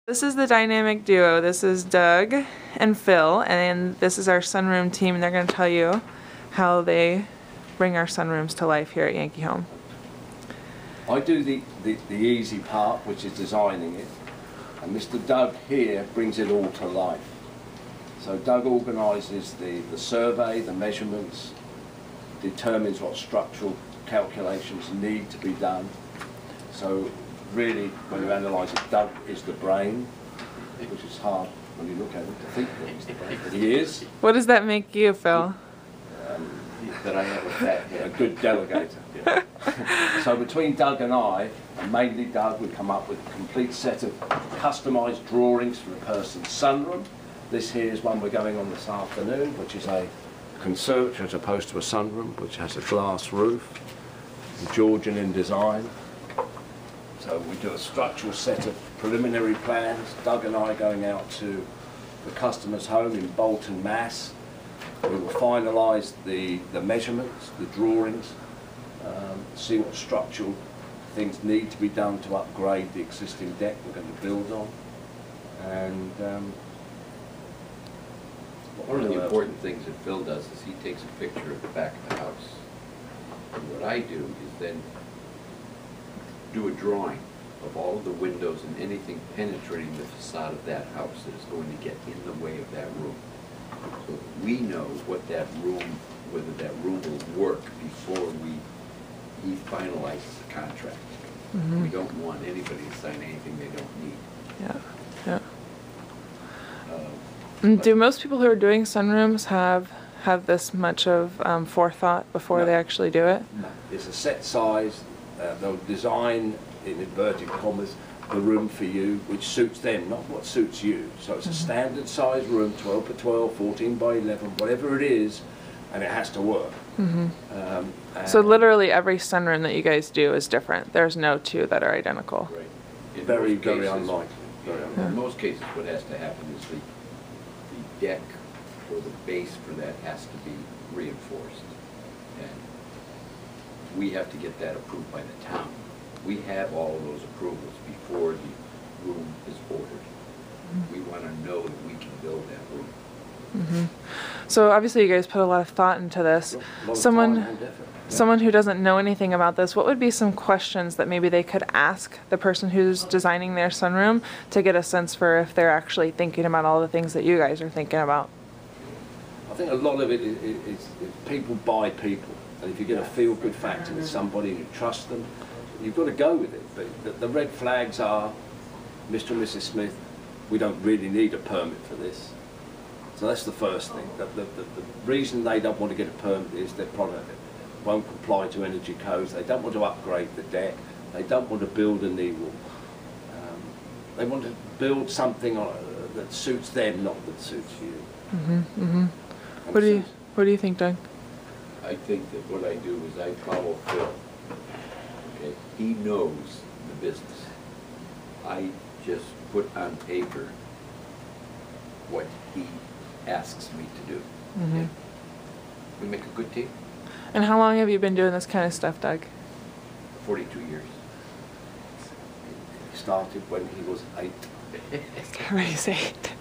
This is the dynamic duo. This is Doug and Phil, and this is our sunroom team, and they're going to tell you how they bring our sunrooms to life here at Yankee Home. I do the easy part, which is designing it, and Mr. Doug here brings it all to life. So Doug organises the survey, the measurements, determines what structural calculations need to be done. So really, when you analyse it, Doug is the brain, which is hard when you look at him to think that he's the brain, but he is. What does that make you, Phil? That I am a good delegator. Yeah. So between Doug and I, and mainly Doug, we come up with a complete set of customised drawings for a person's sunroom. This here is one we're going on this afternoon, which is a conservatory as opposed to a sunroom, which has a glass roof, Georgian in design. So we do a structural set of preliminary plans, Doug and I going out to the customer's home in Bolton, Mass. We will finalise the measurements, the drawings, see what structural things need to be done to upgrade the existing deck we're going to build on. And one of the important things that Phil does is he takes a picture of the back of the house. And what I do is then do a drawing of all of the windows and anything penetrating the facade of that house that is going to get in the way of that room. So we know what that room, whether that room will work before he finalizes the contract. Mm-hmm. We don't want anybody to sign anything they don't need. Yeah, yeah. Do most people who are doing sunrooms have this much of forethought before they actually do it? No, it's a set size. They'll design, in inverted commas, the room for you, which suits them, not what suits you. So it's a standard size room, 12 by 12, 14 by 11, whatever it is, and it has to work. Mm-hmm. So literally every sunroom that you guys do is different. There's no two that are identical. Right. Very unlikely. Very unlikely. In most cases, what has to happen is the deck or the base for that has to be reinforced. And we have to get that approved by the town. We have all of those approvals before the room is ordered. Mm-hmm. We want to know that we can build that room. Mm-hmm. So obviously you guys put a lot of thought into this. Someone who doesn't know anything about this, what would be some questions that maybe they could ask the person who's designing their sunroom to get a sense for if they're actually thinking about all the things that you guys are thinking about? I think a lot of it is people buy people. And if you get a feel-good factor with somebody and you trust them, you've got to go with it. But the red flags are, Mr. and Mrs. Smith, we don't really need a permit for this. So that's the first thing. The reason they don't want to get a permit is their product won't comply to energy codes. They don't want to upgrade the deck. They don't want to build a knee wall. They want to build something that suits them, not that suits you. Mm-hmm, mm-hmm. What do you think, Doug? I think that what I do is I follow Phil. Okay, he knows the business. I just put on paper what he asks me to do. Mm-hmm. Okay? We make a good team. And how long have you been doing this kind of stuff, Doug? 42 years. He started when he was 8. Everybody's 8.